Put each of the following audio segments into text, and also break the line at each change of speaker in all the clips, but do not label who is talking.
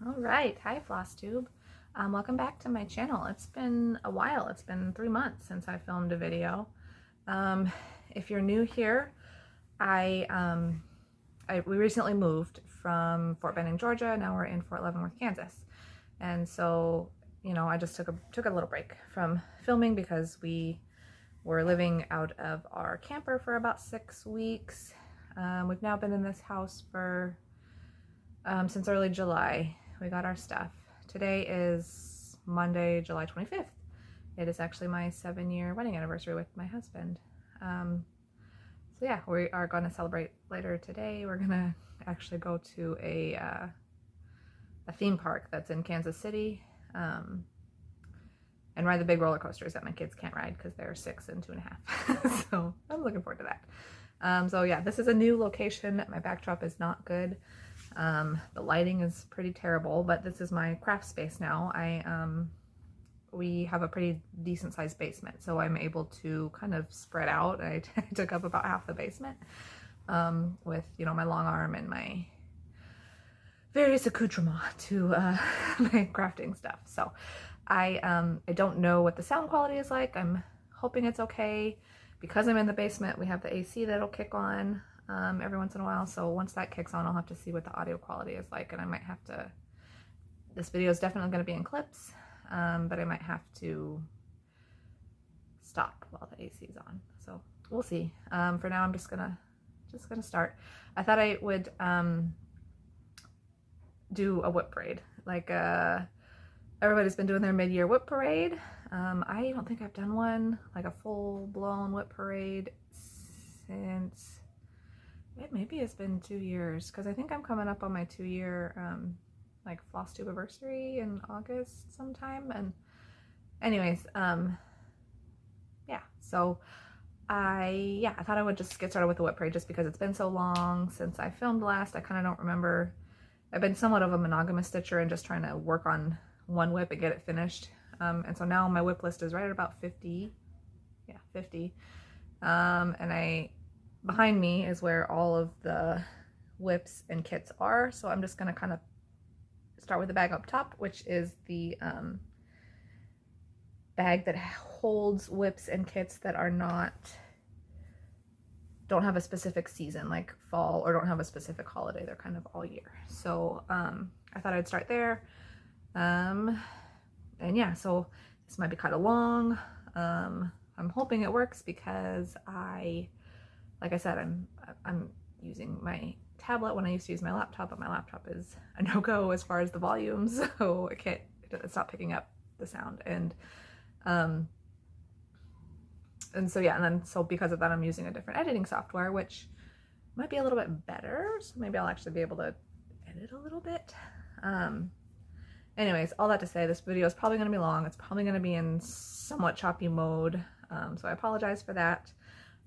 All right, hi FlossTube. Welcome back to my channel. It's been a while. It's been 3 months since I filmed a video. Um, if you're new here, we recently moved from Fort Benning, Georgia. Now we're in Fort Leavenworth, Kansas, and so I just took a little break from filming because we were living out of our camper for about 6 weeks. We've now been in this house for since early July. We got our stuff. Today is Monday, July 25th. It is actually my 7-year wedding anniversary with my husband. So yeah, we are going to celebrate later today. We're going to actually go to a theme park that's in Kansas City and ride the big roller coasters that my kids can't ride because they're 6 and 2.5. So I'm looking forward to that. So yeah, this is a new location. My backdrop is not good. The lighting is pretty terrible, but this is my craft space now. We have a pretty decent sized basement, so I'm able to kind of spread out. I took up about half the basement, with, my long arm and my various accoutrements to, my crafting stuff. So I don't know what the sound quality is like. I'm hoping it's okay. Because I'm in the basement, we have the AC that'll kick on every once in a while, so once that kicks on, I'll have to see what the audio quality is like, and I might have to, this video is definitely going to be in clips, but I might have to stop while the AC is on, so we'll see. For now, I'm just gonna start. I thought I would do a whip parade, like everybody's been doing their mid-year whip parade. I don't think I've done one, like a full-blown whip parade, since maybe it's been 2 years, because I think I'm coming up on my 2-year like FlossTube anniversary in August sometime. And anyways, yeah, so I thought I would just get started with the whip parade just because it's been so long since I filmed last. I kind of don't remember. I've been somewhat of a monogamous stitcher and just trying to work on one whip and get it finished. And so now my whip list is right at about 50. Yeah, 50. And behind me is where all of the whips and kits are. So I'm just going to kind of start with the bag up top, which is the bag that holds whips and kits that don't have a specific season, like fall, or don't have a specific holiday. They're kind of all year. So I thought I'd start there. And yeah, so this might be kind of long. I'm hoping it works because like I said, I'm using my tablet when I used to use my laptop, but my laptop is a no-go as far as the volume, so it's not picking up the sound. And so yeah, and then so because of that, I'm using a different editing software, which might be a little bit better. So maybe I'll actually be able to edit a little bit. Anyways, all that to say, this video is probably going to be long. It's probably going to be in somewhat choppy mode, so I apologize for that.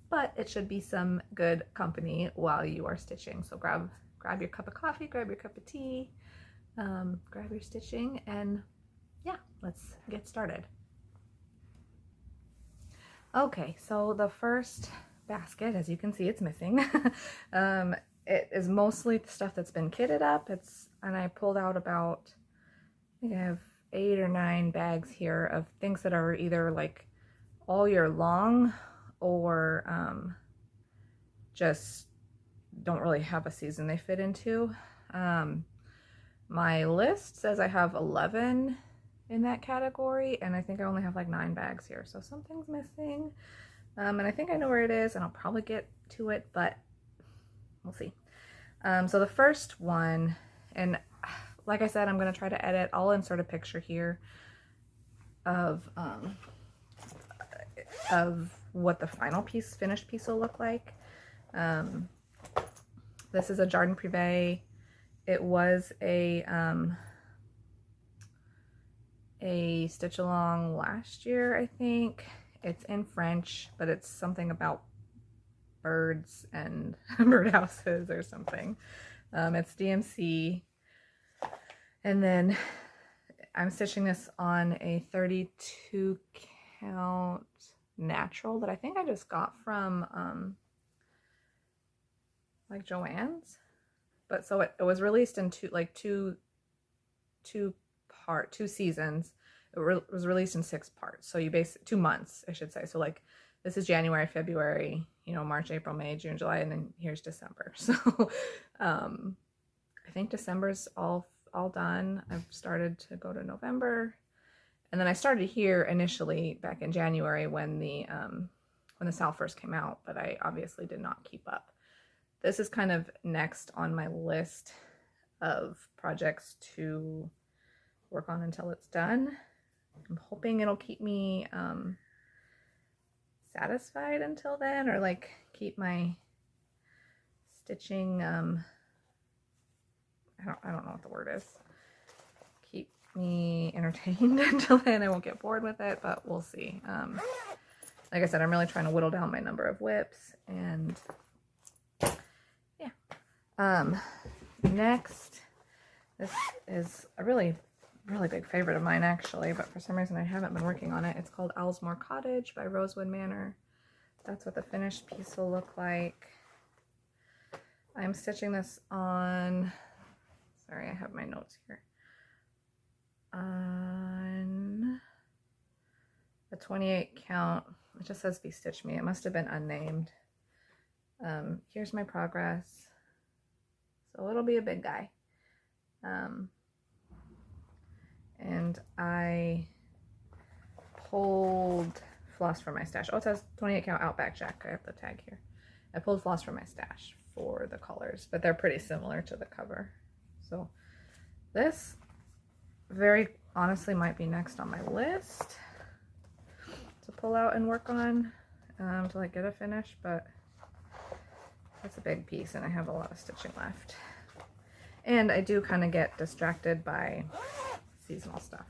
But it should be some good company while you are stitching. So grab your cup of coffee, grab your cup of tea, grab your stitching, and yeah, let's get started. Okay, so the first basket, as you can see, it's missing. It is mostly the stuff that's been kitted up. And I pulled out about, I think I have 8 or 9 bags here of things that are either like all year long or just don't really have a season they fit into. My list says I have 11 in that category, and I think I only have like 9 bags here, so something's missing. And I think I know where it is, and I'll probably get to it, but we'll see. So the first one, and like I said, I'm going to try to edit. I'll insert a picture here of what the final finished piece will look like. This is a Jardin Privé. It was a stitch along last year, I think. It's in French, but it's something about birds and birdhouses or something. It's DMC. And then I'm stitching this on a 32 count natural that I think I just got from like Joann's. But so it was released in two two seasons. It was released in 6 parts. So you 2 months, I should say. So like this is January, February, you know, March, April, May, June, July, and then here's December. So I think December's all done. I've started to go to November. And then I started here initially back in January when the Sal first came out, but I obviously did not keep up. This is kind of next on my list of projects to work on until it's done. I'm hoping it'll keep me satisfied until then, or like keep my stitching, I don't know what the word is. Keep me entertained until then. I won't get bored with it, but we'll see. Like I said, I'm really trying to whittle down my number of whips, and yeah. Next, this is a really big favorite of mine actually, but for some reason I haven't been working on it. It's called Owlsmore Cottage by Rosewood Manor. That's what the finished piece will look like. I'm stitching this on, sorry, I have my notes here, on a 28 count. It just says Bestitch Me. It must have been unnamed. Here's my progress. So it'll be a big guy. And I pulled floss from my stash. Oh, it says 28 count Outback Jack. I have the tag here. I pulled floss from my stash for the colors, but they're pretty similar to the cover. So this very honestly might be next on my list to pull out and work on till I get a finish, but that's a big piece and I have a lot of stitching left. And I do kind of get distracted by seasonal stuff.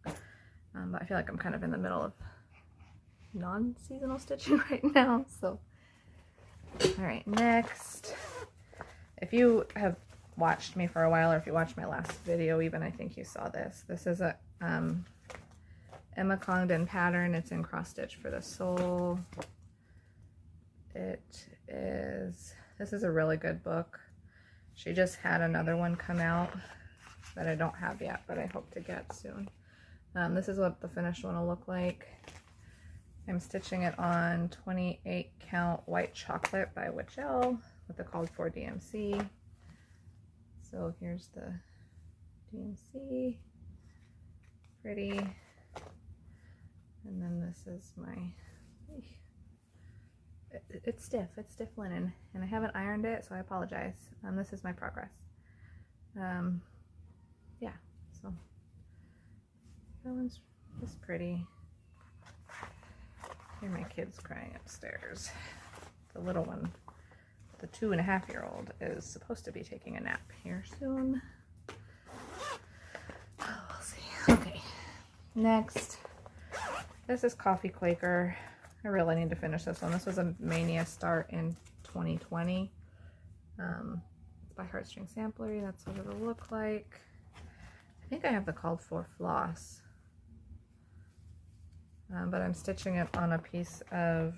But I feel like I'm kind of in the middle of non-seasonal stitching right now. So, all right, next. If you have watched me for a while, or if you watched my last video even, I think you saw this. This is a Emma Congdon pattern. It's in cross stitch for the sole. This is a really good book. She just had another one come out that I don't have yet, but I hope to get soon. This is what the finished one will look like. I'm stitching it on 28 count White Chocolate by Wichelle with the called for DMC. So here's the DMC, pretty. And then this is my, it's stiff linen, and I haven't ironed it, so I apologize. This is my progress. Yeah, so that one's just pretty. Hear my kids crying upstairs. The little one, the 2.5-year-old, is supposed to be taking a nap here soon. Oh, we'll see. Okay, next. This is Coffee Quaker. I really need to finish this one. This was a Mania start in 2020. It's by Heartstring Samplery. That's what it'll look like. I think I have the called for floss. But I'm stitching it on a piece of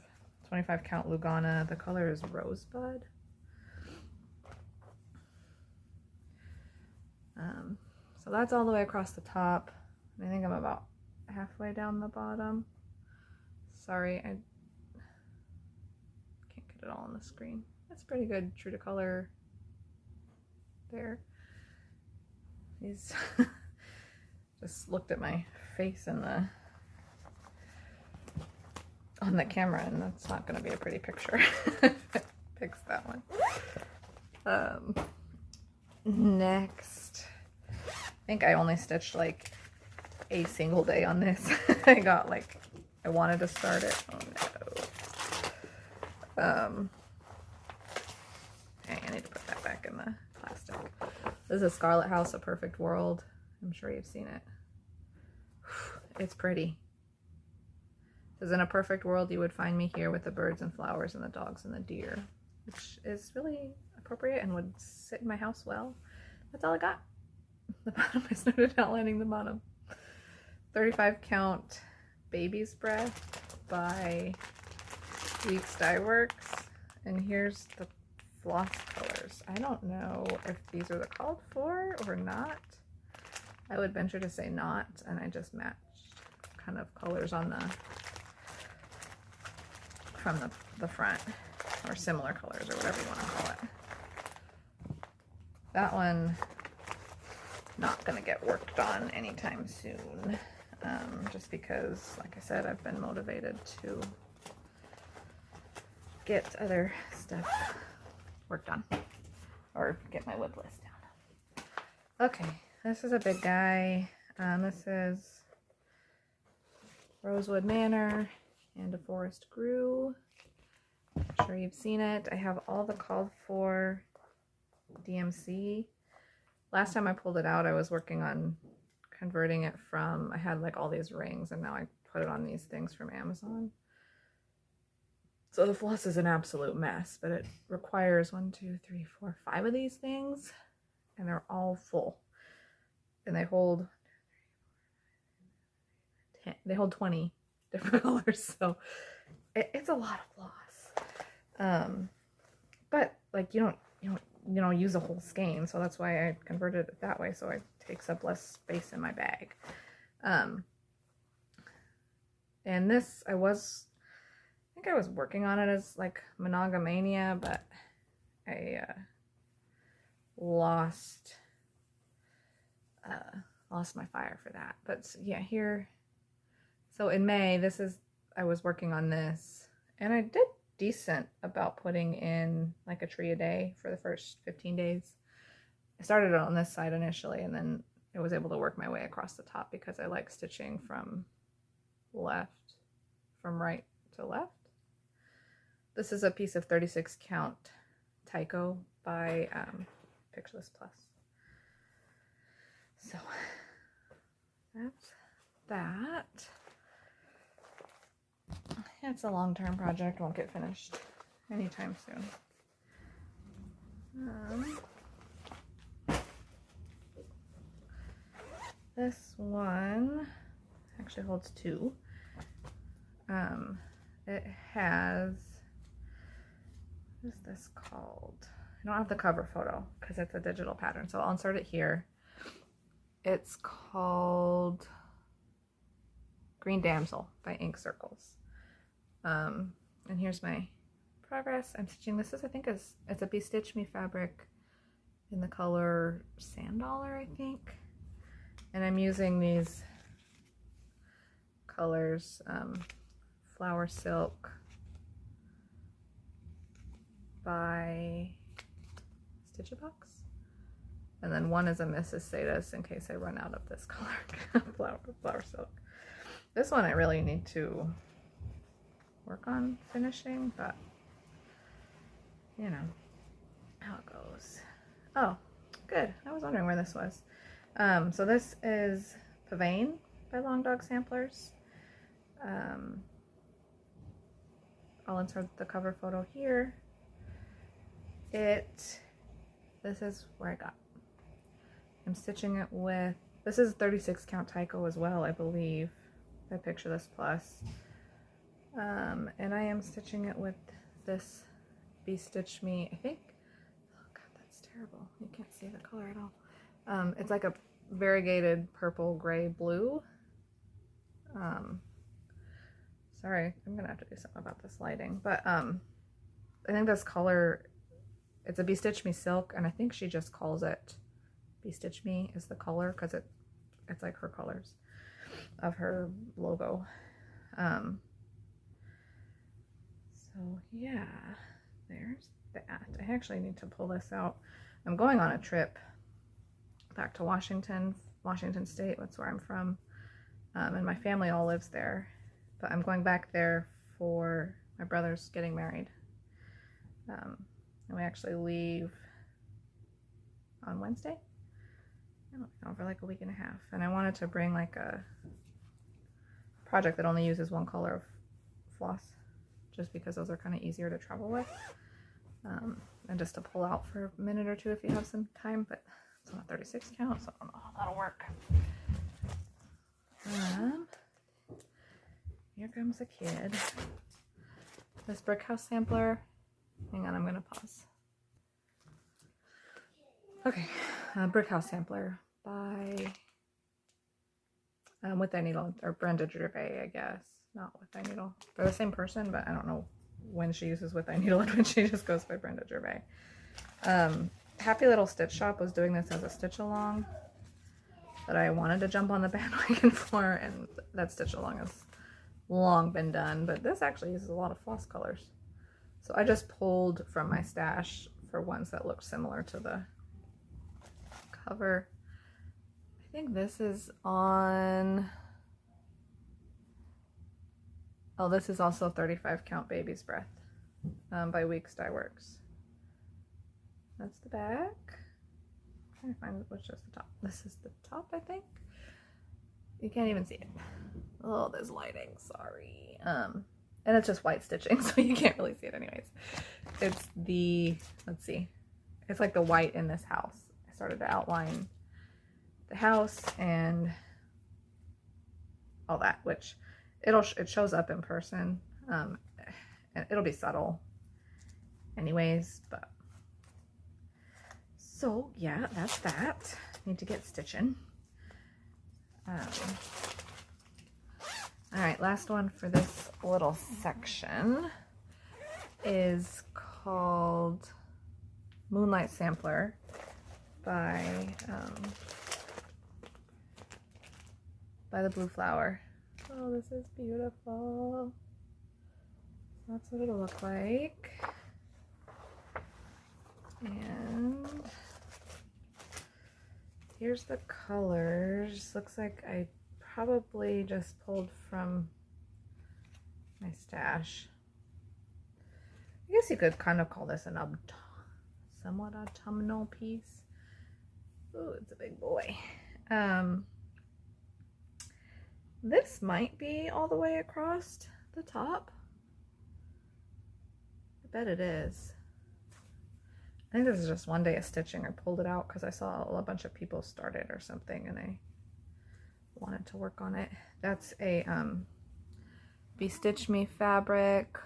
25 count Lugana. The color is Rosebud. So that's all the way across the top. I think I'm about halfway down the bottom. Sorry, I can't get it all on the screen. That's pretty good, true to color there. He's just looked at my face in on the camera, and that's not going to be a pretty picture. Fix that one. Next, I think I only stitched like a single day on this. I wanted to start it. Oh no. Hey, I need to put that back in the plastic. This is Scarlet House, A Perfect World. I'm sure you've seen it. It's pretty. It says, in a perfect world, you would find me here with the birds and flowers and the dogs and the deer, which is really appropriate and would sit in my house well. That's all I got. The bottom, I started outlining the bottom. 35 count Baby's Breath by Weeks Dye Works. And here's the floss colors. I don't know if these are the called for or not. I would venture to say not, and I just matched kind of colors on the from the front, or similar colors, or whatever you want to call it. That one not gonna get worked on anytime soon, just because, like I said, I've been motivated to get other stuff worked on, or get my wood list down. Okay, this is a big guy. This is Rosewood Manor and a Forest Grew. I'm sure you've seen it. I have all the called for DMC. Last time I pulled it out, I was working on converting it from, I had like all these rings, and now I put it on these things from Amazon. So the floss is an absolute mess, but it requires 1, 2, 3, 4, 5 of these things, and they're all full. And they hold 20 different colors, so it's a lot of floss. But like you don't use a whole skein, so that's why I converted it that way, so it takes up less space in my bag. And this, I think I was working on it as like Monogamania, but I lost my fire for that. But yeah, here, so in May, I was working on this, and I did decent about putting in like a tree a day for the first 15 days. I started it on this side initially, and then I was able to work my way across the top because I like stitching from right to left. This is a piece of 36 count Tyco by Pictureless Plus. So that's that. It's a long-term project, won't get finished anytime soon. This one actually holds 2. It has, what is this called? I don't have the cover photo because it's a digital pattern, so I'll insert it here. It's called Green Damsel by Ink Circles. And here's my progress. I'm stitching this. I think it's a Be Stitch Me fabric in the color Sand Dollar, I think. And I'm using these colors, Flower Silk by Stitch-A-Box. And then one is a Mrs. Sadis in case I run out of this color, flower Silk. This one I really need to work on finishing, but you know how it goes. Oh, good. I was wondering where this was. So this is Pavane by Long Dog Samplers. I'll insert the cover photo here. This is where I got. I'm stitching it with, this is 36 count Tyco as well, I believe, by Pictureless Plus. And I am stitching it with this Be Stitch Me, I think. Oh god, that's terrible. You can't see the color at all. It's like a variegated purple, gray, blue. Sorry, I'm gonna have to do something about this lighting. But I think this color, it's a Be Stitch Me silk, and I think she just calls it Be Stitch Me is the color because it's like her colors of her logo. So yeah, there's that. I actually need to pull this out. I'm going on a trip back to Washington State. That's where I'm from. And my family all lives there. But I'm going back there for my brother's getting married. And we actually leave on Wednesday. I don't know, for like a week and a half. And I wanted to bring like a project that only uses one color of floss, just because those are kind of easier to travel with. And just to pull out for a minute or two if you have some time, but it's on a 36 count, so I don't know how that'll work. Here comes a kid. This Brick House sampler. Hang on, I'm gonna pause. Okay, Brick House sampler by with Thy Needle, or Brenda Gervais, I guess. Not With Thy Needle. They're the same person, but I don't know when she uses With Thy Needle and when she just goes by Brenda Gervais. Happy Little Stitch Shop was doing this as a stitch along that I wanted to jump on the bandwagon for, and that stitch along has long been done, but this actually uses a lot of floss colors. So I just pulled from my stash for ones that look similar to the cover. I think this is on, oh, this is also 35 Count Baby's Breath by Weeks Dye Works. That's the back. I'm trying to find which is the top. This is the top, I think. You can't even see it. Oh, there's lighting, sorry. And it's just white stitching, so you can't really see it anyways. It's the, let's see, it's like the white in this house. I started to outline the house and all that, which it shows up in person. And it'll be subtle anyways, but so yeah, that's that. Need to get stitching. All right, last one for this little section is called Moonlight Sampler by the Blue Flower. Oh, this is beautiful. That's what it'll look like. And here's the colors. Looks like I probably just pulled from my stash. I guess you could kind of call this an somewhat autumnal piece. Ooh, it's a big boy. This might be all the way across the top. I bet it is. I think this is just one day of stitching. I pulled it out because I saw a bunch of people start it or something and I wanted to work on it. That's a Bestitch Me fabric.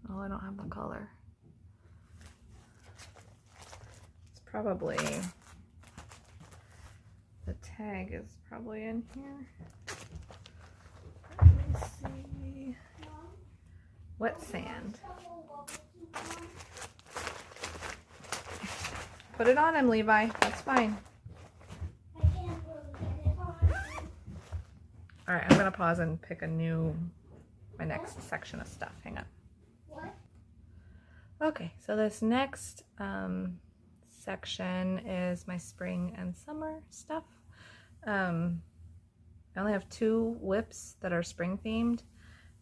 Oh, I don't have the color. It's probably, the tag is probably in here. Let me see. Wet Sand. Put it on him, Levi. That's fine. All right, I'm gonna pause and pick my next section of stuff. Hang on. What? Okay, so this next section is my spring and summer stuff. I only have 2 whips that are spring themed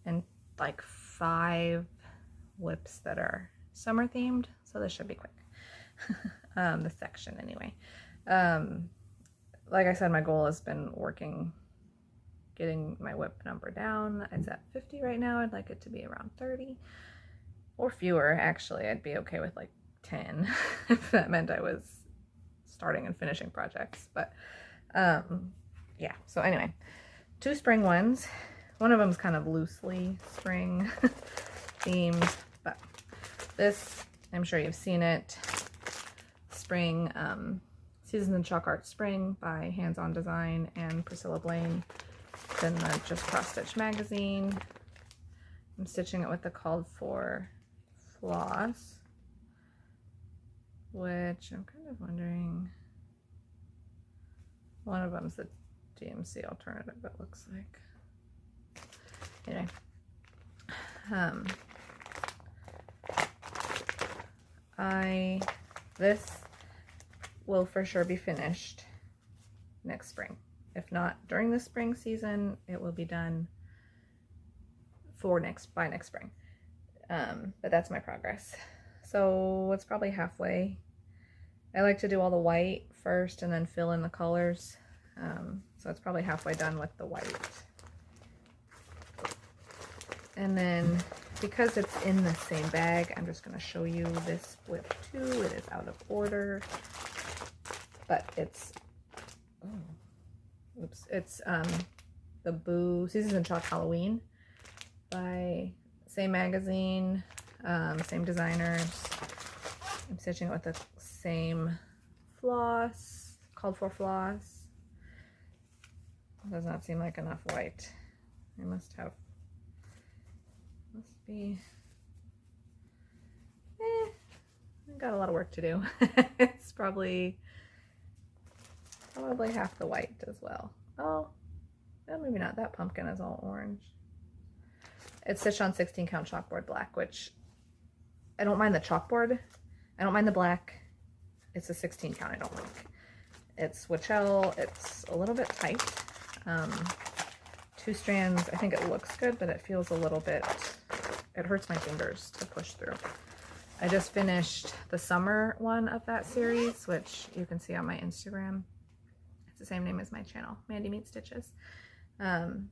and like 5 whips that are summer themed, so this should be quick. This section anyway. Like I said, my goal has been getting my whip number down. It's at 50 right now. I'd like it to be around 30 or fewer. Actually, I'd be okay with like 10 if that meant I was starting and finishing projects. But yeah, so anyway, 2 spring ones. One of them's kind of loosely spring themed, but this, I'm sure you've seen it. Spring, Seasons in Chalk Art Spring by Hands On Design and Priscilla Blaine. Then the Just Cross Stitch magazine. I'm stitching it with the Called For floss, which I'm kind of wondering, one of them's the DMC alternative, it looks like. Anyway, this will for sure be finished next spring. If not during the spring season, it will be done by next spring. But that's my progress. So it's probably halfway. I like to do all the white first and then fill in the colors. So it's probably halfway done with the white. And then because it's in the same bag, I'm just going to show you this whip too. It is out of order, but it's, it's the Boo Seasons in Chalk Halloween by same magazine, same designers. I'm stitching it with the same floss, Called For floss. Does not seem like enough white. I must be, I've got a lot of work to do. It's probably half the white as well. Oh, maybe not. That pumpkin is all orange. It's stitched on 16 count chalkboard black, which I don't mind the chalkboard. I don't mind the black. It's a 16 count I don't like. It's Wichell. It's a little bit tight. 2 strands. I think it looks good, but it feels a little bit, it hurts my fingers to push through. I just finished the summer one of that series, which you can see on my Instagram. It's the same name as my channel, Mandy Meets Stitches. And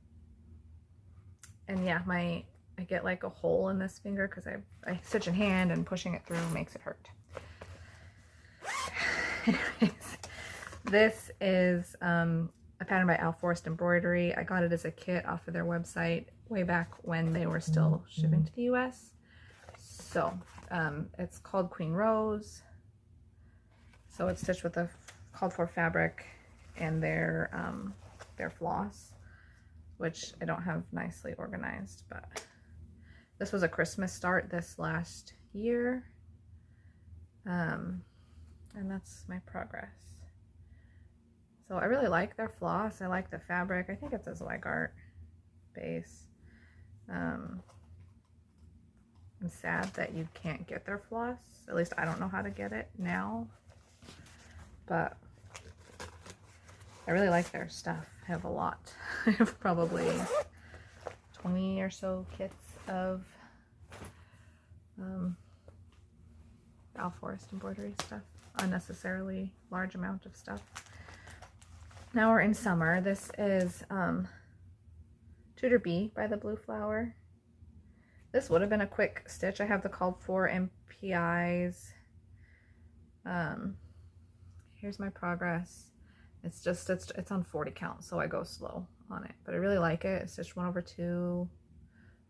yeah, I get like a hole in this finger because I stitch in hand and pushing it through makes it hurt. Anyways, this is a pattern by Al Forrest Embroidery. I got it as a kit off of their website way back when they were still shipping to the US. So it's called Queen Rose. So it's stitched with the called for fabric and their floss, which I don't have nicely organized, but this was a Christmas start this last year. And that's my progress. So I really like their floss. I like the fabric. I think it's a Zweigart base. I'm sad that you can't get their floss. At least I don't know how to get it now. But I really like their stuff. I have a lot. I have probably 20 or so kits of Al Forrest Embroidery stuff. Unnecessarily large amount of stuff. Now we're in summer. This is Tudor Bee by the Blue Flower. This would have been a quick stitch. I have the called for MPIs. Here's my progress. It's just, it's on 40 count, so I go slow on it. But I really like it. It's stitched 1/2. I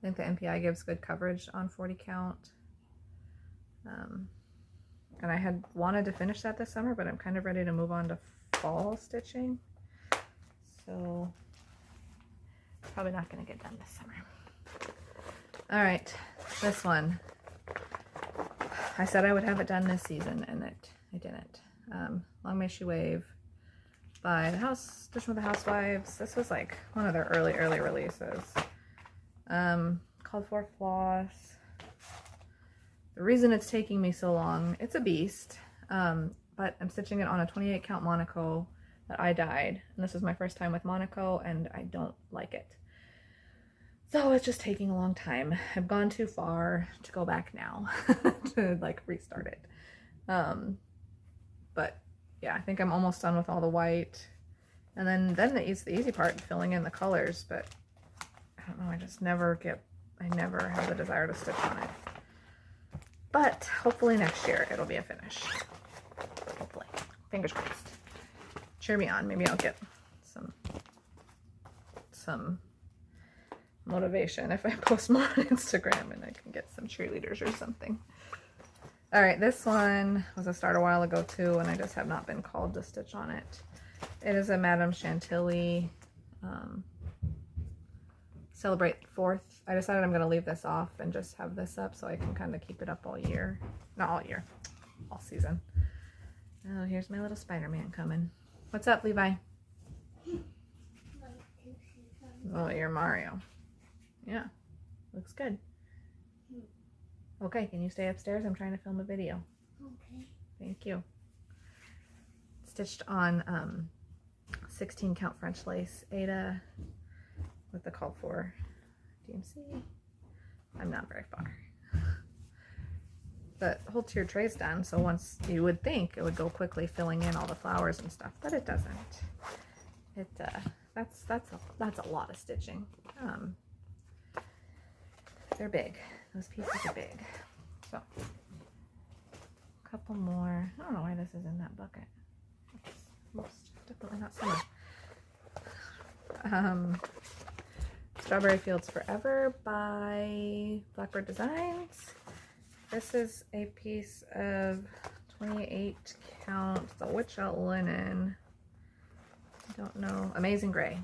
think the MPI gives good coverage on 40 count. And I had wanted to finish that this summer, but I'm kind of ready to move on to fall stitching. So probably not going to get done this summer. All right, this one. I said I would have it done this season, and I didn't. Long May She Wave by Stitch with the Housewives. This was like one of their early releases. Called for floss. The reason it's taking me so long, it's a beast, but I'm stitching it on a 28 count Monaco that I dyed, and this is my first time with Monaco, and I don't like it. So it's just taking a long time. I've gone too far to go back now to like restart it. But yeah, I think I'm almost done with all the white, and then the easy part, filling in the colors. But I don't know, I never have the desire to stitch on it. But hopefully next year it'll be a finish. Hopefully. Fingers crossed. Cheer me on. Maybe I'll get some motivation if I post more on Instagram and I can get some cheerleaders or something. All right, this one was a start a while ago too, and I just have not been called to stitch on it. It is a Madame Chantilly Celebrate 4th. I decided I'm going to leave this off and just have this up so I can kind of keep it up all year. Not all year, all season. Oh, here's my little Spider-Man coming. What's up, Levi? Oh, you're Mario. Yeah, looks good. Okay, can you stay upstairs? I'm trying to film a video.
Okay.
Thank you. Stitched on 16 count French lace Aida with the called for DMC. I'm not very far. The whole tiered tray's done, so once you would think it would go quickly filling in all the flowers and stuff, but it doesn't. It that's a lot of stitching. They're big. Those pieces are big. So a couple more. I don't know why this is in that bucket. It's most definitely not summer. Strawberry Fields Forever by Blackbird Designs. This is a piece of 28 count, the Wichelt linen. I don't know, Amazing Gray.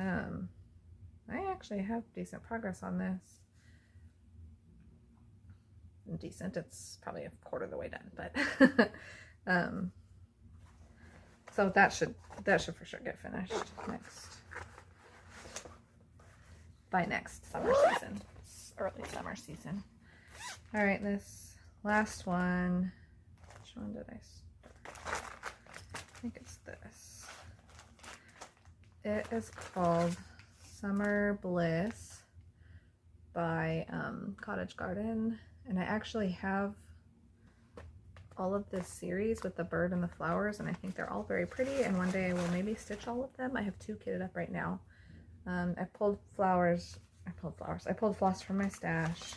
I actually have decent progress on this. Decent, it's probably a quarter of the way done, but so that should for sure get finished by next summer season. It's early summer season. All right, this last one, which one did I start? I think it's this. It is called Summer Bliss by Cottage Garden, and I actually have all of this series with the bird and the flowers, and I think they're all very pretty, and one day I will maybe stitch all of them. I have 2 kitted up right now. I pulled floss from my stash.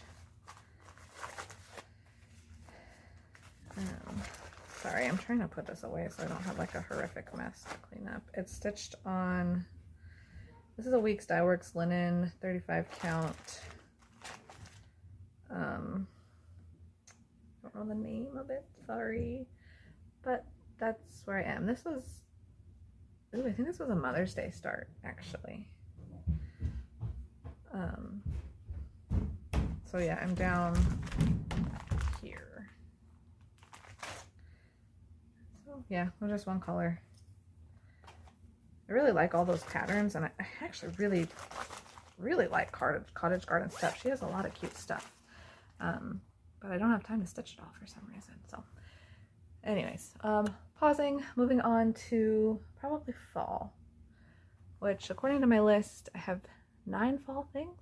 Sorry, I'm trying to put this away so I don't have like a horrific mess to clean up. It's stitched on, this is a Weeks Dye Works linen 35 count. I don't know the name of it, sorry, but that's where I am. This was, ooh, I think this was a Mother's Day start actually. So yeah, I'm down here. So yeah, we're just one color. I really like all those patterns, and I actually really like Cottage Garden stuff. She has a lot of cute stuff. But I don't have time to stitch it all for some reason. So anyways, pausing, moving on to probably fall, which according to my list, I have 9 fall things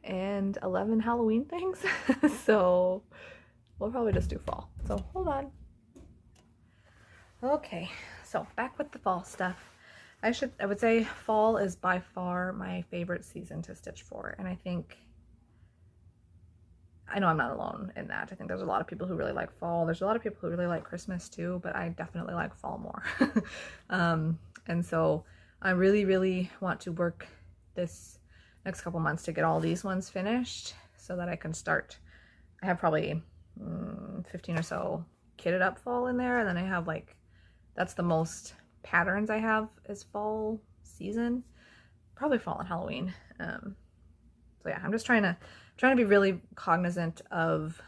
and 11 Halloween things. So we'll probably just do fall. So hold on. Okay, so back with the fall stuff. I would say fall is by far my favorite season to stitch for, and I know I'm not alone in that. I think there's a lot of people who really like fall. There's a lot of people who really like Christmas too, but I definitely like fall more. And so I really want to work this next couple months to get all these ones finished so that I can start. I have probably 15 or so kitted up fall in there, and then I have like, that's the most patterns I have is fall season, probably fall and Halloween. So yeah, I'm just trying to be really cognizant of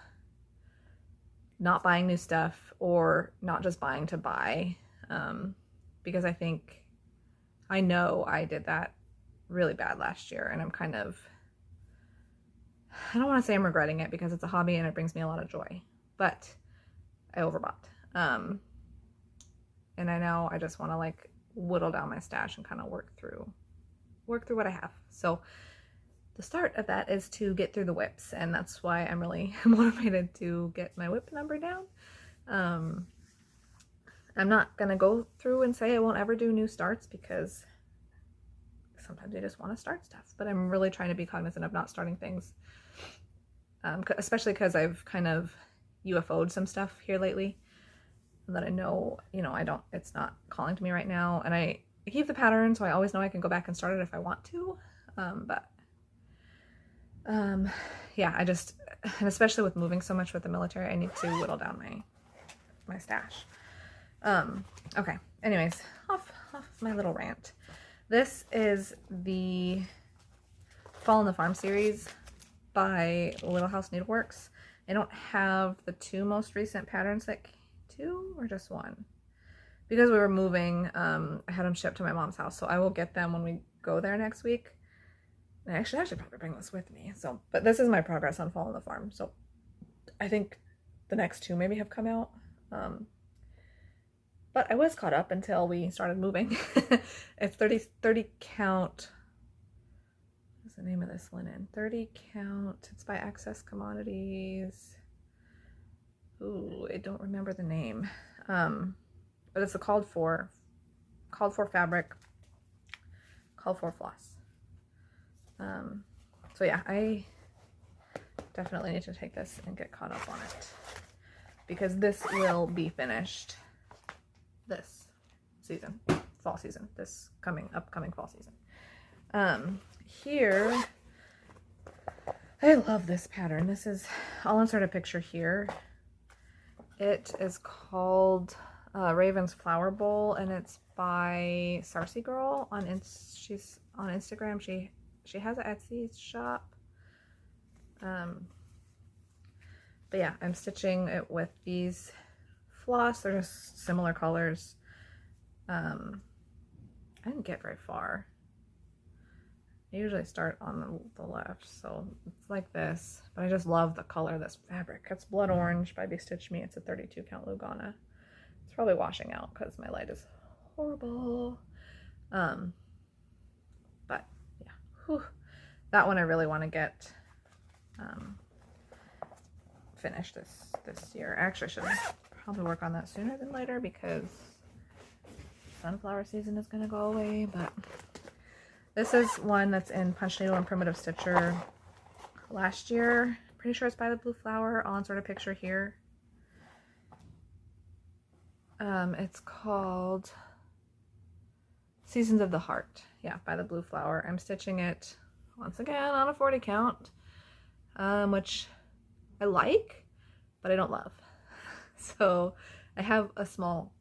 not buying new stuff or not just buying to buy, because I know I did that really bad last year, and I'm kind of, I don't want to say I'm regretting it because it's a hobby and it brings me a lot of joy, but I overbought. And I know I just want to like whittle down my stash and kind of work through what I have. So the start of that is to get through the whips, and that's why I'm really motivated to get my whip number down. I'm not gonna go through and say I won't ever do new starts, because sometimes I just want to start stuff, but I'm really trying to be cognizant of not starting things, especially because I've kind of UFO'd some stuff here lately that I know, it's not calling to me right now, and I keep the pattern, so I always know I can go back and start it if I want to, yeah, and especially with moving so much with the military, I need to whittle down my stash. Okay, anyways, off my little rant. This is the Fall on the Farm series by Little House Needleworks. I don't have the 2 most recent patterns, like 2 or just 1, because we were moving. I had them shipped to my mom's house, so I will get them when we go there next week. I should probably bring this with me. So, but this is my progress on Fall on the Farm. So I think the next 2 maybe have come out. But I was caught up until we started moving. It's 30 count. What's the name of this linen? 30 count. It's by Access Commodities. Ooh, I don't remember the name. But it's a called for fabric, called for floss. So yeah, I definitely need to take this and get caught up on it, because this will be finished this season, fall season, this upcoming fall season. Here, I love this pattern. This is, I'll insert a picture here. It is called Raven's Flower Bowl, and it's by Sarcy Girl on she's on Instagram. She has an Etsy shop. But yeah, I'm stitching it with these floss. They're just similar colors. I didn't get very far. I usually start on the left, so it's like this. But I just love the color of this fabric. It's Blood Orange by Bestitch Me. It's a 32 count Lugana. It's probably washing out because my light is horrible. But yeah, whew. That one I really want to get finished this year. Actually, I should probably work on that sooner than later because sunflower season is going to go away. But this is one that's in Punch Needle and Primitive Stitcher last year. Pretty sure it's by the Blue Flower. I'll insert a picture here. It's called Seasons of the Heart. Yeah, by the Blue Flower. I'm stitching it once again on a 40 count, which I like, but I don't love. So I have a small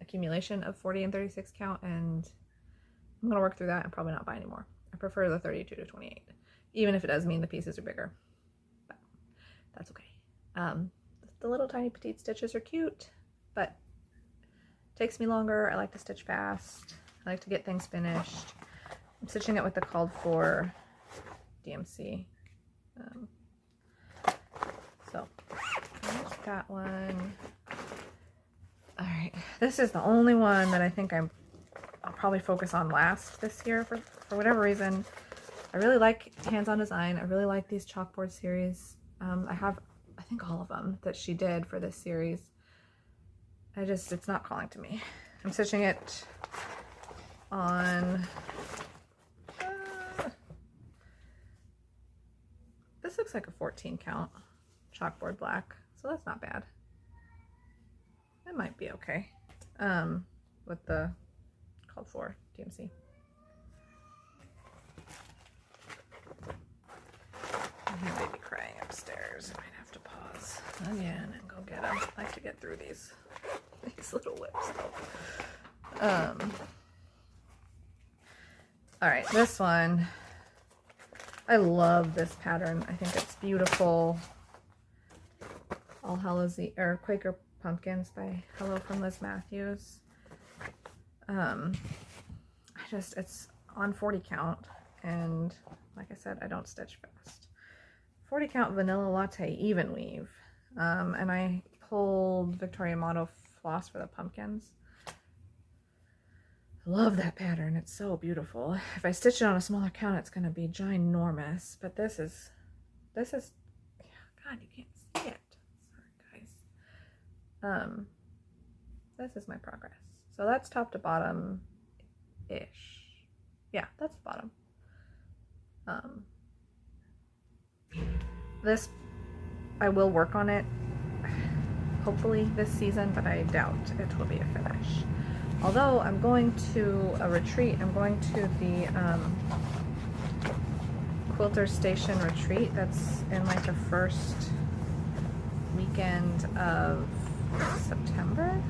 accumulation of 40 and 36 count, and I'm gonna work through that and probably not buy anymore. I prefer the 32 to 28, even if it does mean the pieces are bigger, but that's okay. The little tiny petite stitches are cute, but it takes me longer. I like to stitch fast. I like to get things finished. I'm stitching it with the called for DMC. So there's that one. All right, this is the only one that I think I'll probably focus on last this year for whatever reason. I really like Hands-On Design. I really like these chalkboard series. I have, I think, all of them that she did for this series. It's not calling to me. I'm stitching it on, this looks like a 14 count chalkboard black, so that's not bad. It might be okay with the called for DMC. I hear baby crying upstairs. I might have to pause again and go get him. I like to get through these little whips though. All right, this one, I love this pattern. I think it's beautiful. All Hallows Eve, or Quaker Pumpkins by Hello from Liz Matthews. It's on 40 count, and like I said, I don't stitch fast. 40 count Vanilla Latte even weave, and I pulled Victoria Motto floss for the pumpkins. I love that pattern. It's so beautiful. If I stitch it on a smaller count, it's going to be ginormous, but this is, God, you can't see it. Sorry, guys. This is my progress. So that's top to bottom ish. Yeah, that's the bottom. This, I will work on it hopefully this season, but I doubt it will be a finish. Although I'm going to a retreat. I'm going to the Quilter Station retreat that's in like the first weekend of September,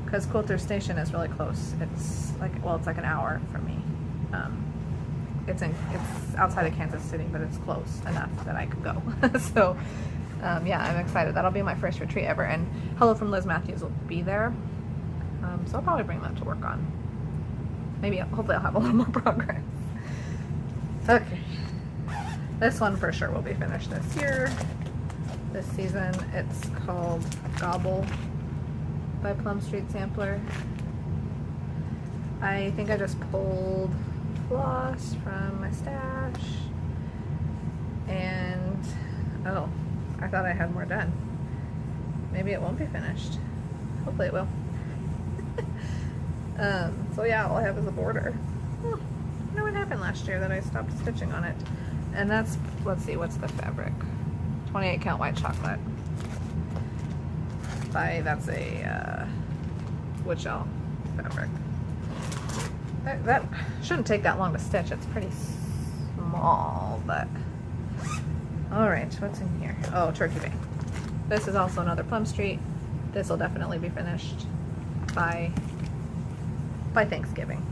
because Quilter Station is really close. It's like, well, it's like an hour from me. It's outside of Kansas City, but it's close enough that I could go. So yeah, I'm excited. That'll be my first retreat ever, and Hello from Liz Matthews will be there. So I'll probably bring that to work on. Maybe, hopefully I'll have a little more progress. Okay. This one for sure will be finished this year, this season. It's called Gobble by Plum Street Sampler. I think I just pulled floss from my stash, and oh, I thought I had more done. Maybe it won't be finished. Hopefully it will. So yeah, all I have is a border. Oh, you know what happened last year that I stopped stitching on it? And that's, let's see, what's the fabric? 28 count white chocolate. That's a woodshell fabric. That shouldn't take that long to stitch. It's pretty small, but all right, what's in here? Oh, Turkey Bane. This is also another Plum Street this will definitely be finished by Thanksgiving.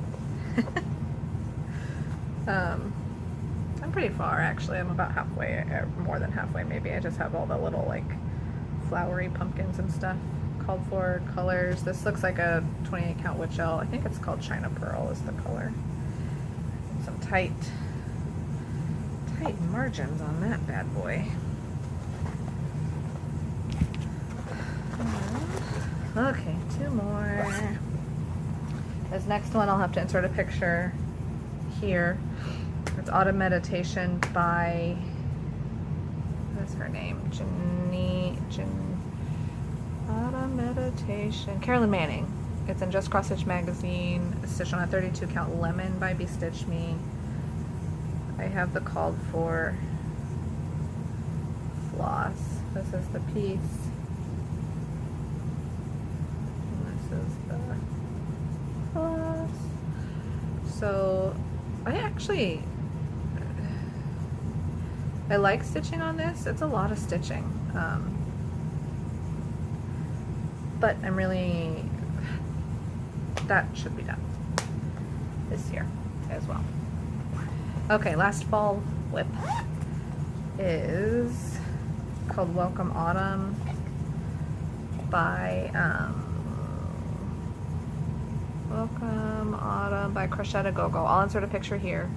I'm pretty far actually. I'm about halfway, or more than halfway maybe. I just have all the little like flowery pumpkins and stuff called for. Colors. This looks like a 28 count wood shell. I think it's called China Pearl is the color. Some tight margins on that bad boy. Okay, 2 more. This next one I'll have to insert a picture here. It's Autumn Meditation by, what's her name? Autumn Meditation. Carolyn Manning. It's in Just Cross Stitch magazine. It's stitched on a 32 count lemon by Bestitch Me. I have the called for floss. This is the piece. And this is the floss. So I like stitching on this. It's a lot of stitching. But that should be done this year as well. Okay, last fall whip is called Welcome Autumn by Crochet Go-Go. I'll insert a picture here.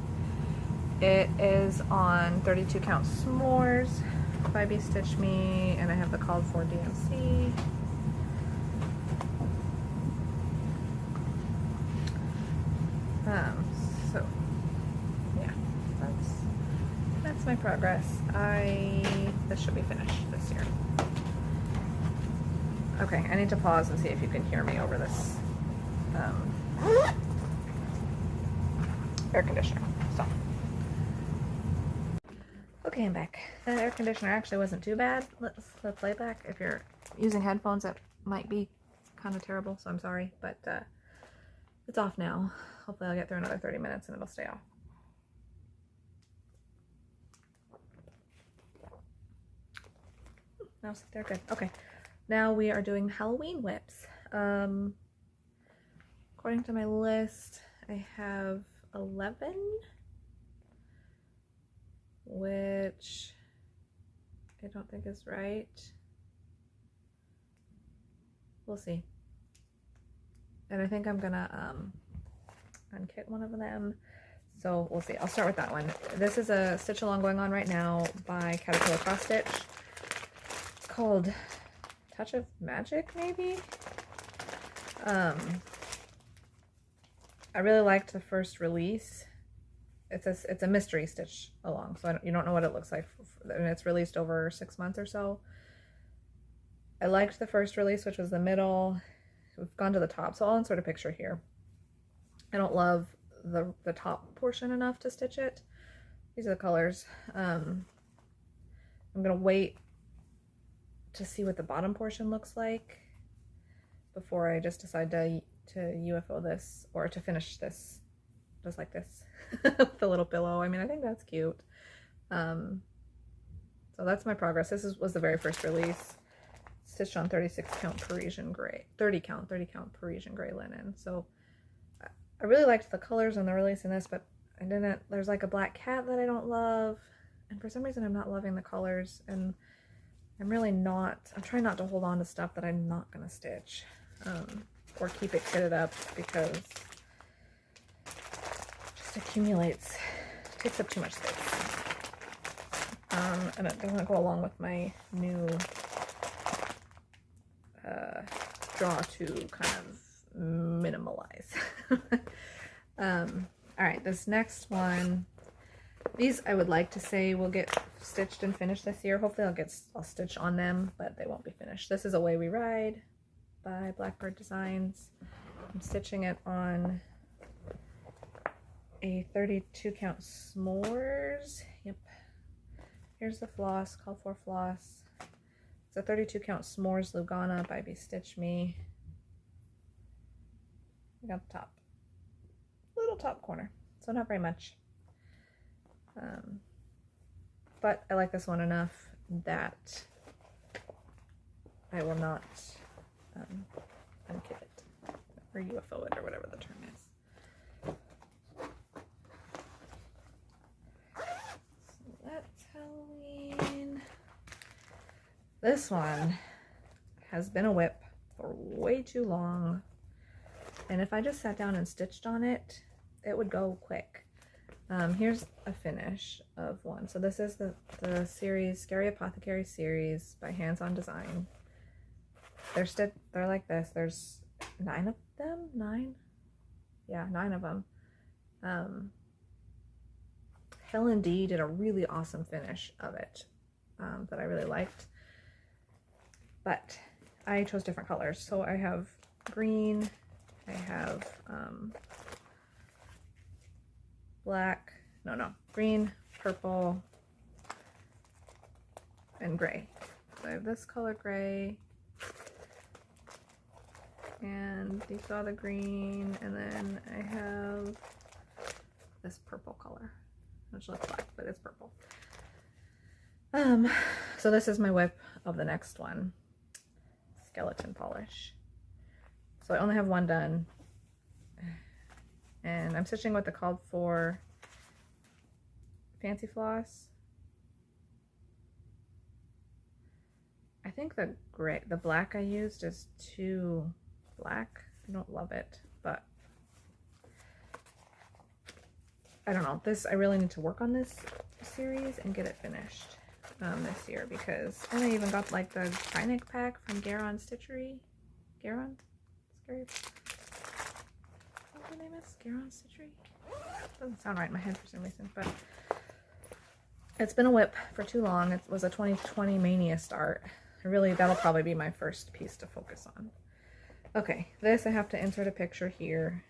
It is on 32 count s'mores by Bestitch Me, and I have the called for DMC. So yeah, that's my progress. This should be finished this year. Okay, I need to pause and see if you can hear me over this air conditioner. So, okay, I'm back. That air conditioner actually wasn't too bad. The playback, if you're using headphones, that might be kind of terrible, so I'm sorry, but it's off now. Hopefully I'll get through another 30 minutes and it'll stay off. No, they're good. Okay, now we are doing Halloween whips. According to my list, I have 11, which I don't think is right. We'll see. And I think I'm gonna unkit one of them. So we'll see. I'll start with that one. This is a stitch along going on right now by Caterpillar Cross Stitch. It's called Touch of Magic, maybe? I really liked the first release. It's a mystery stitch along, so you don't know what it looks like, and it's released over 6 months or so. I liked the first release, which was the middle. We've gone to the top, so I'll insert a picture here. I don't love the top portion enough to stitch it. These are the colors. I'm gonna wait to see what the bottom portion looks like before I just decide to UFO this, or to finish this just like this with the little pillow. I mean, I think that's cute. So that's my progress. This was the very first release, stitched on 36 count Parisian gray, 30 count Parisian gray linen. So I really liked the colors on the release in this, but I didn't. There's like a black cat that I don't love, and for some reason I'm not loving the colors, and I'm trying not to hold on to stuff that I'm not gonna stitch, or keep it kitted up, because it just accumulates, takes up too much space. And it doesn't go along with my new draw to kind of minimalize. All right, this next one, these I would like to say will get stitched and finished this year. Hopefully I'll stitch on them, but they won't be finished. This is Away We Ride by Blackbird Designs. I'm stitching it on a 32 count s'mores. Yep. Here's the floss, call for floss. It's a 32 count s'mores Lugana by Bestitch Me. I got the top, little top corner, so not very much. But I like this one enough that I will not unkit it, or UFO it, or whatever the term is. So that's Halloween. This one has been a whip for way too long, and if I just sat down and stitched on it, it would go quick. Here's a finish of one. So this is the series, Scary Apothecary series by Hands On Design. They're like this. There's 9 of them. 9? Yeah, 9 of them. Helen D did a really awesome finish of it that I really liked. But I chose different colors. So I have green. I have black, green, purple, and gray. So I have this color gray, and you saw the green, and then I have this purple color, which looks black, but it's purple. So this is my whip of the next one, skeleton polish. So I only have one done. And I'm stitching what they called for Fancy Floss. I think the black I used is too black. I don't love it, but I don't know. I really need to work on this series and get it finished this year, because I even got like the Kynic pack from Garon Stitchery. Garon? Scary. The name is Garon Stitchery. Doesn't sound right in my head for some reason, but it's been a whip for too long. It was a 2020 Mania start. That'll probably be my first piece to focus on. Okay, this I have to insert a picture here.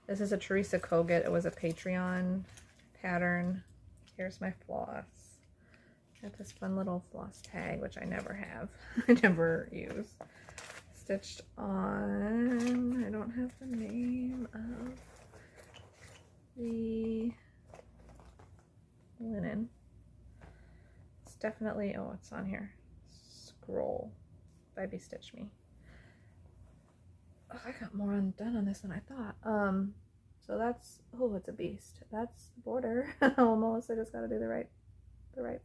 This is a Teresa Kogut. It was a Patreon pattern. Here's my floss. Got this fun little floss tag, which I never have. I never use. Stitched on, I don't have the name of the linen. It's definitely, oh, it's on here. Scroll by Bestitch Me. Oh, I got more done on this than I thought. So that's, oh, it's a beast. That's the border almost. I just got to do the right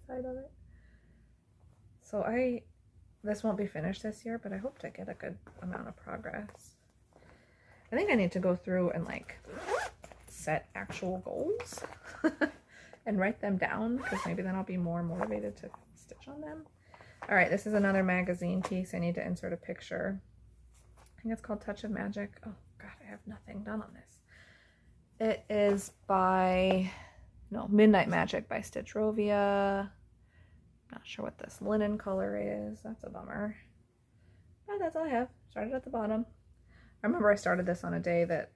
side of it. So this won't be finished this year, but I hope to get a good amount of progress. I think I need to go through and like set actual goals and write them down, because maybe then I'll be more motivated to stitch on them. All right, this is another magazine piece. I need to insert a picture. I think it's called Touch of Magic. Oh God, I have nothing done on this. It is by, Midnight Magic by Stitchrovia. Not sure what this linen color is. That's a bummer. But that's all I have. Started at the bottom. I remember I started this on a day that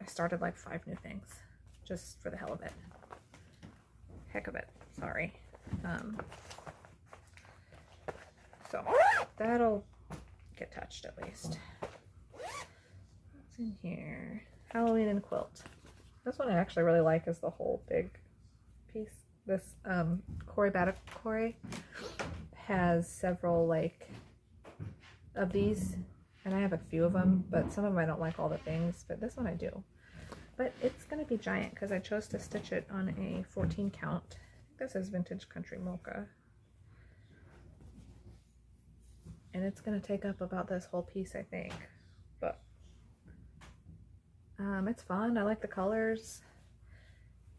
I started like 5 new things. Just for the hell of it. Heck of it. Sorry. So that'll get touched at least. What's in here? Halloween and quilt. This one I actually really like, is the whole big piece. This Kori Batakori has several like of these, and I have a few of them, but some of them I don't like all the things, but this one I do. But it's going to be giant because I chose to stitch it on a 14 count. This is Vintage Country Mocha. And it's going to take up about this whole piece, I think. But it's fun. I like the colors.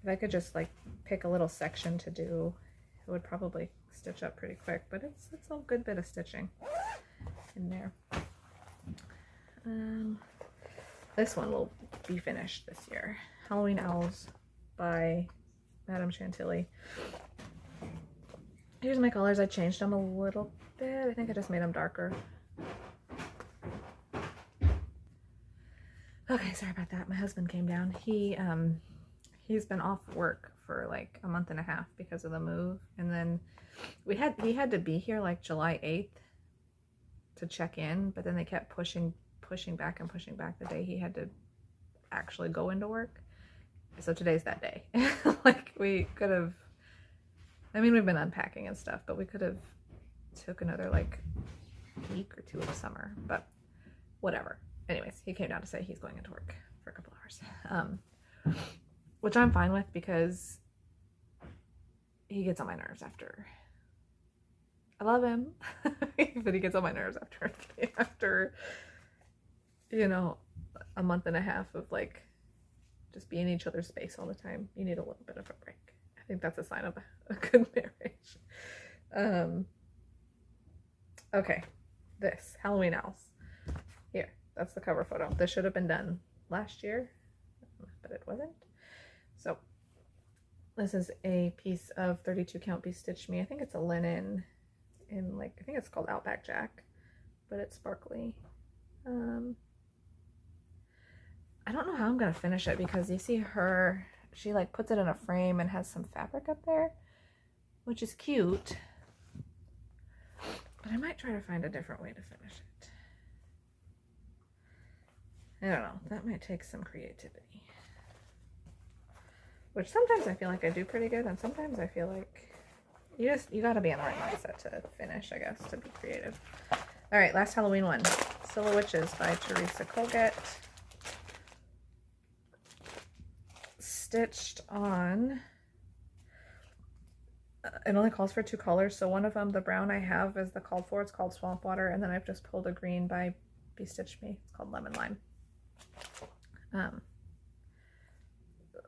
If I could just like pick a little section to do, it would probably stitch up pretty quick, but it's a good bit of stitching in there. This one will be finished this year. Halloween Owls by Madame Chantilly. Here's my colors. I changed them a little bit. I think I just made them darker. Okay, sorry about that. My husband came down. He's been off work for like a month and a half because of the move, and then he had to be here like July 8th to check in, but then they kept pushing back the day he had to actually go into work. So today's that day. Like we could have, I mean, we've been unpacking and stuff, but we could have took another like week or two of summer, but whatever. Anyways, he came down to say he's going into work for a couple hours, which I'm fine with because he gets on my nerves after. I love him, but he gets on my nerves after, you know, a month and a half of like just being in each other's space all the time. You need a little bit of a break. I think that's a sign of a good marriage. Okay, this Halloween Owls. Here, that's the cover photo. This should have been done last year, but it wasn't. So this is a piece of 32 count Be Stitch Me. I think it's a linen in like, I think it's called Outback Jack, but it's sparkly. I don't know how I'm gonna finish it because you see her, she like puts it in a frame and has some fabric up there, which is cute, but I might try to find a different way to finish it. I don't know, that might take some creativity, which sometimes I feel like I do pretty good, and sometimes I feel like you gotta be in the right mindset to finish, I guess, to be creative. All right, last Halloween one, Silhowitches by Teresa Colgate. Stitched on, it only calls for 2 colors, so one of them, the brown I have, is the called for. It's called Swamp Water, and then I've just pulled a green by Be Stitch Me. It's called Lemon Lime.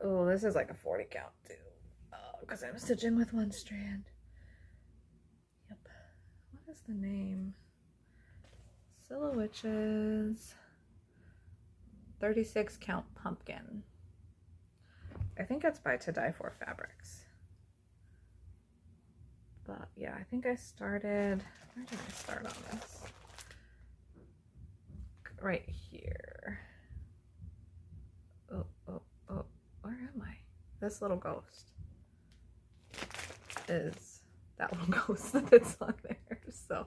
Oh, this is like a 40 count too, because I'm stitching with 1 strand. Yep. What is the name? Silhowitches 36 count pumpkin. I think it's by To Die For Fabrics. But yeah, I think I started, where did I start on this? Right here. Oh, where am I? This little ghost is that little ghost that's on there. So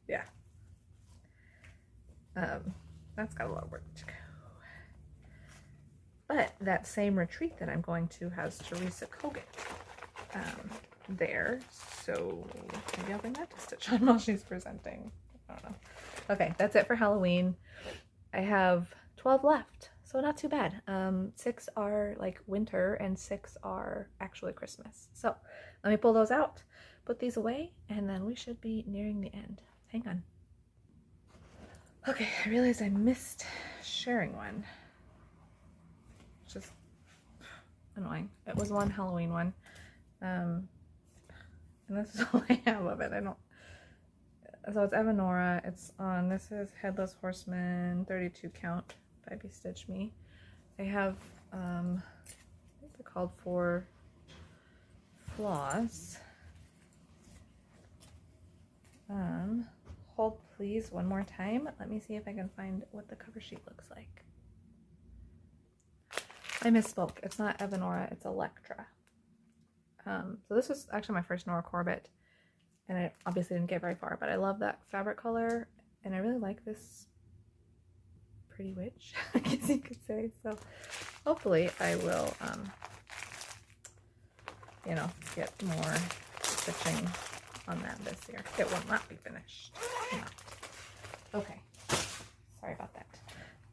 yeah. That's got a lot of work to go. But that same retreat that I'm going to has Teresa Colgate there. So maybe I'll bring that to stitch on while she's presenting. I don't know. Okay, that's it for Halloween. I have 12 left, so not too bad. 6 are like winter and 6 are actually Christmas. So let me pull those out, put these away, and then we should be nearing the end. Hang on. Okay, I realized I missed sharing one. Just annoying. It was one Halloween one, and this is all I have of it. I don't, so it's Evanora. It's on, this is Headless Horseman 32 count by Be Stitch Me. They have I think they're called for floss. Hold please one more time. Let me see if I can find what the cover sheet looks like. I misspoke. It's not Evanora, it's Electra. So this was actually my first Nora Corbett, and I obviously didn't get very far, but I love that fabric color, and I really like this pretty witch, I guess you could say. So hopefully I will, you know, get more stitching on that this year. It will not be finished. Not. Okay, sorry about that.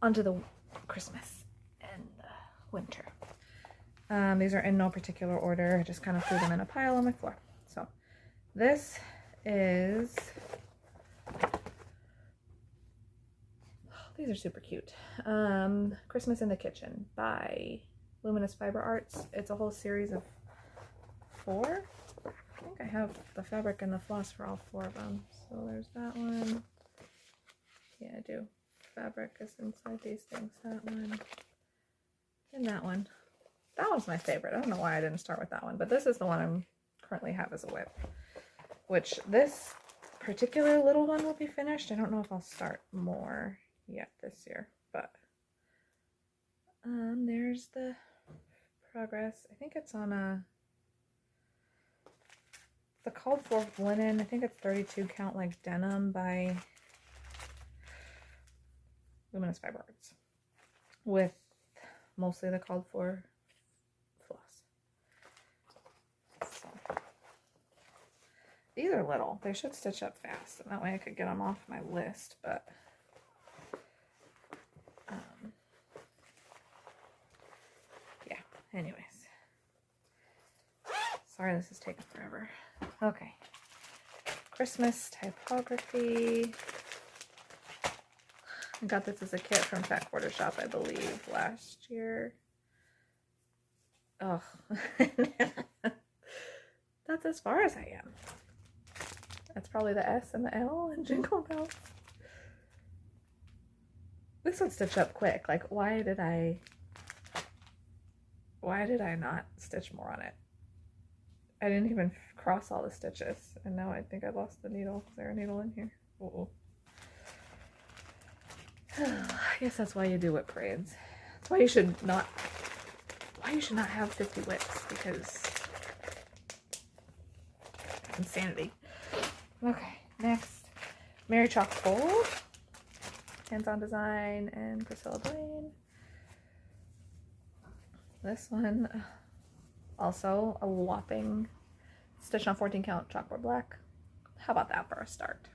On to the Christmas and winter. These are in no particular order. I just kind of threw them in a pile on my floor. So this is, these are super cute. Christmas in the Kitchen by Luminous Fiber Arts. It's a whole series of 4. I think I have the fabric and the floss for all 4 of them. So there's that one. Yeah, I do. Fabric is inside these things. That one. And that one. That one's my favorite. I don't know why I didn't start with that one, but this is the one I'm currently have as a whip. Which this particular little one will be finished. I don't know if I'll start more yet this year, but there's the progress. I think it's on a, the called for linen. I think it's 32 count like denim by Luminous Fiber Arts with mostly the called for floss. So These are little. They should stitch up fast, and that way I could get them off my list, but yeah, anyways. Sorry this is taking forever. Okay. Christmas typography. I got this as a kit from Fat Quarter Shop, I believe, last year. Oh. That's as far as I am. That's probably the S and the L in Jingle Bells. This would stitch up quick. Like, why did I not stitch more on it? I didn't even cross all the stitches, and now I think I lost the needle. Is there a needle in here? Uh-oh. I guess that's why you do whip parades. That's why you should not have 50 whips, because insanity. Okay, next, Mary Chalk Fold, Hands-On Design, and Priscilla Blaine. This one, also a whopping stitch on 14 count chalkboard black. How about that for a start?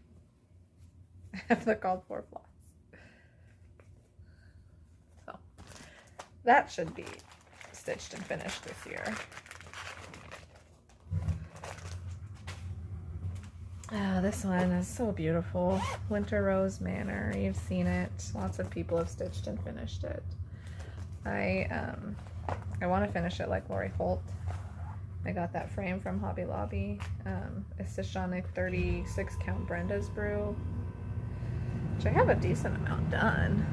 I have the called for floss. So that should be stitched and finished this year. Oh, this one is so beautiful. Winter Rose Manor. You've seen it. Lots of people have stitched and finished it. I want to finish it like Lori Holt. I got that frame from Hobby Lobby. It's stitched on a 36 count Brenda's Brew, which I have a decent amount done.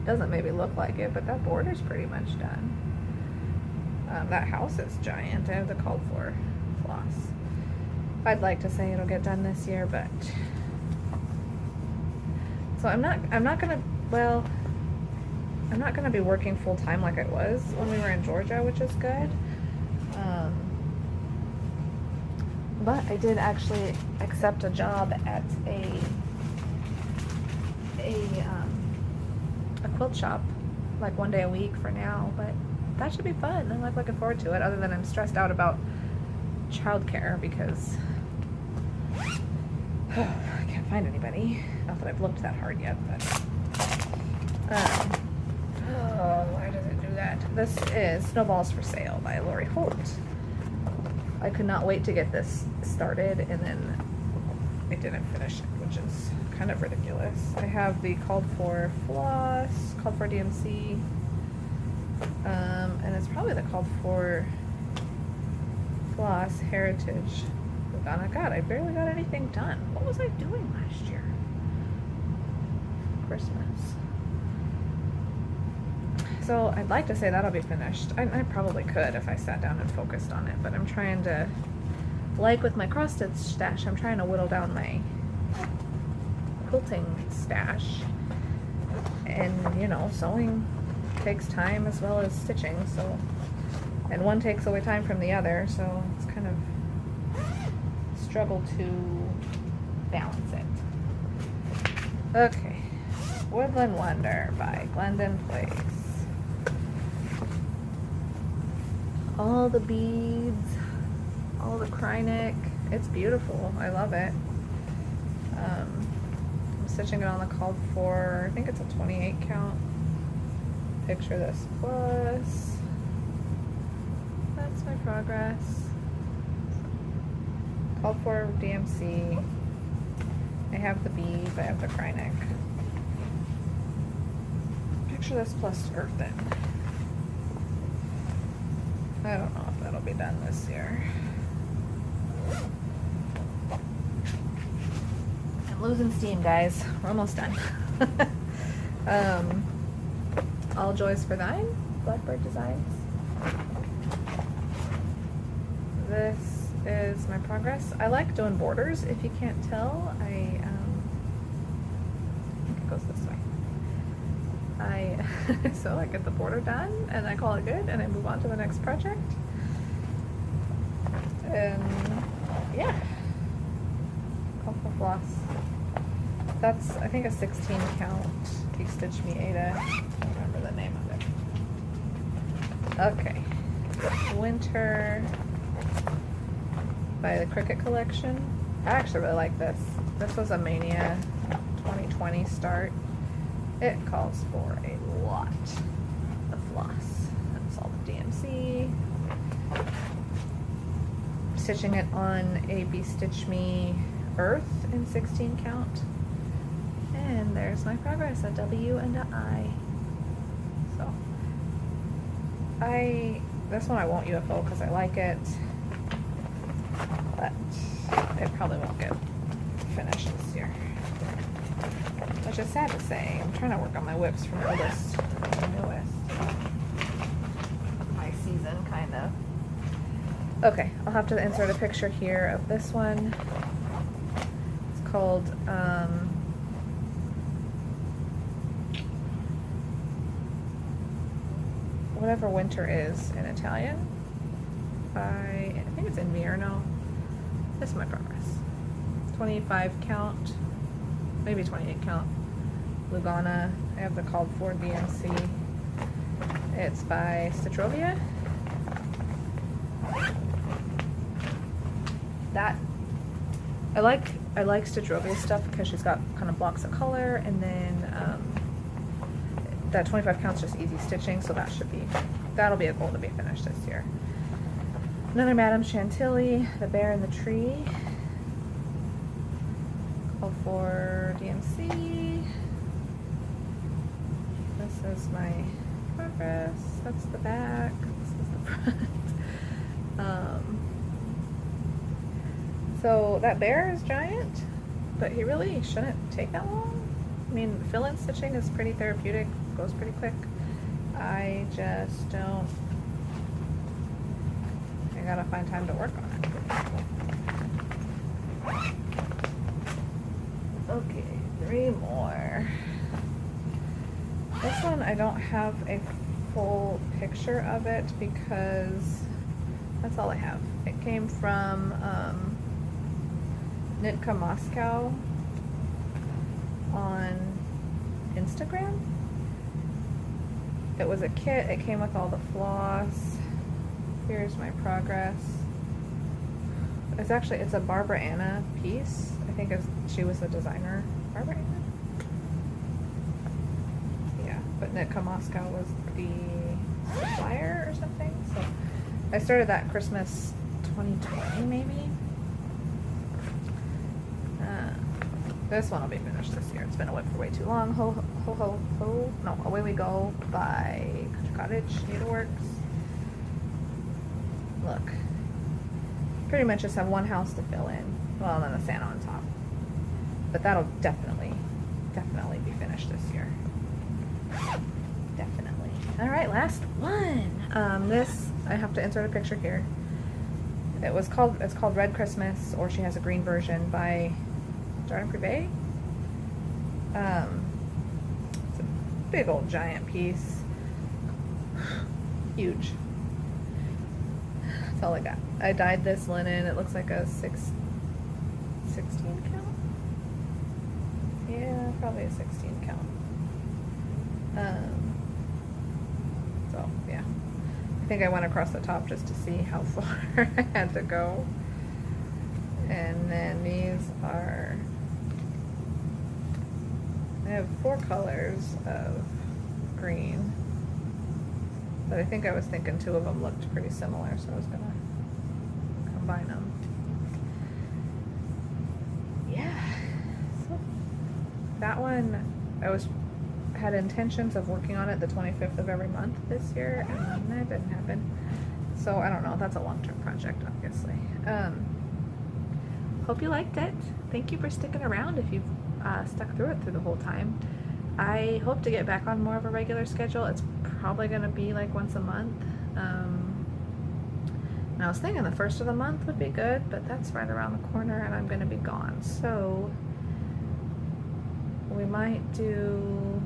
Doesn't maybe look like it, but that border's pretty much done. That house is giant. I have the called for floss. I'd like to say it'll get done this year, but so I'm not gonna be working full time like I was when we were in Georgia, which is good. But I did actually accept a job at a quilt shop, like 1 day a week for now, but that should be fun. I'm like looking forward to it, other than I'm stressed out about childcare because I can't find anybody. Not that I've looked that hard yet, but why does it do that? This is Snowballs for Sale by Lori Holt. I could not wait to get this started, and then I didn't finish it, which is kind of ridiculous. I have the called for floss, called for DMC, and it's probably the called for floss Heritage Lugana. God, I barely got anything done. What was I doing last year? Christmas. So I'd like to say that'll be finished. I probably could if I sat down and focused on it, but I'm trying to, like with my cross stitch stash, I'm trying to whittle down my quilting stash. And, you know, sewing takes time as well as stitching, so, and one takes away time from the other, so it's kind of struggle to balance it. Okay, Woodland Wonder by Glendon Place. All the beads, all the Krynic. It's beautiful. I love it. I'm stitching it on the called for, I think it's a 28 count. Picture this plus. That's my progress. Called for DMC. I have the beads, I have the Krynic. Picture this plus earthen. I don't know if that'll be done this year. I'm losing steam, guys. We're almost done. All Joys for Thine, Blackbird Designs. This is my progress. I like doing borders. If you can't tell, I think it goes this way. So I get the border done and I call it good and I move on to the next project. And yeah, call for floss. That's, I think, a 16 count. You Stitch Me Ada. I don't remember the name of it. Okay, Winter. by the Cricut Collection. I actually really like this. This was a Mania 2020 start. It calls for a lot of floss. That's all the DMC. Stitching it on a Be-Stitch Me Earth in 16 count. And there's my progress, a W and a I. So, this one I won't UFO because I like it, but it probably won't get finished this year. Which is sad to say. I'm trying to work on my whips from oldest to newest. My season, kind of. Okay, I'll have to insert a picture here of this one. It's called, whatever winter is in Italian. I think it's Invierno. This is my progress. 25 count, maybe 28 count. Lugana. I have the called for DMC. It's by Stitchovia. That I like Stitchovia stuff because she's got kind of blocks of color, and then that 25 counts just easy stitching, so that'll be a goal to be finished this year. Another Madame Chantilly, The Bear in the Tree. Call for DMC. This is my progress. That's the back. This is the front. So that bear is giant, but he really shouldn't take that long. I mean, fill-in stitching is pretty therapeutic, goes pretty quick. I just don't. I gotta find time to work on it. Okay, 3 more. This one I don't have a full picture of it because that's all I have. It came from Nitka Moscow on Instagram. It was a kit. It came with all the floss. Here's my progress. It's a Barbara Anna piece. I think she was the designer. Barbara Anna? Yeah, but Nitka Moscow was the supplier or something. So I started that Christmas 2020 maybe. This one will be finished this year. It's been a whip for way too long. Ho ho ho ho. No, Away We Go by Country Cottage Needleworks. Look. Pretty much just have one house to fill in. Well, and then the Santa on top. But that'll definitely be finished this year. Definitely. Alright, last one. This, I have to insert a picture here. It's called Red Christmas, or she has a green version by Jardin Privé. It's a big old giant piece. Huge. That's all I got. I dyed this linen. It looks like a 16 count? Yeah, probably a 16 count. So, yeah. I think I went across the top just to see how far I had to go. And then these are, I have 4 colors of green, but I think I was thinking 2 of them looked pretty similar, so I was gonna combine them. Yeah, so that one, I had intentions of working on it the 25th of every month this year, and that didn't happen. So I don't know, that's a long-term project, obviously. Hope you liked it. Thank you for sticking around if you've stuck through it through the whole time. I hope to get back on more of a regular schedule. It's probably going to be like once a month. And I was thinking the first of the month would be good, but that's right around the corner and I'm going to be gone. So we might do,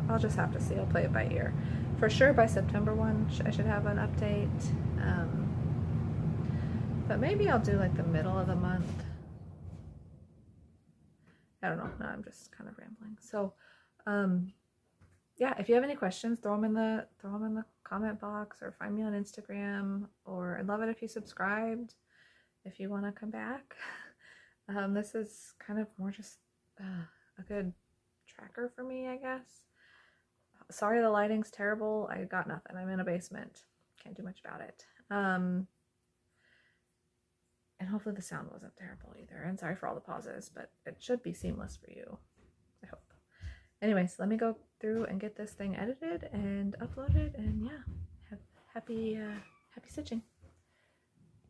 I'll just have to see. I'll play it by ear. For sure by September 1 I should have an update. But maybe I'll do like the middle of the month. I don't know. No, I'm just kind of rambling. So, yeah, if you have any questions, throw them in the comment box or find me on Instagram, or I'd love it if you subscribed. if you want to come back. This is kind of more just a good tracker for me, I guess. Sorry the lighting's terrible. I got nothing. I'm in a basement. Can't do much about it. And hopefully the sound wasn't terrible either. And sorry for all the pauses, but it should be seamless for you, I hope. Anyways, let me go through and get this thing edited and uploaded, and yeah, happy stitching.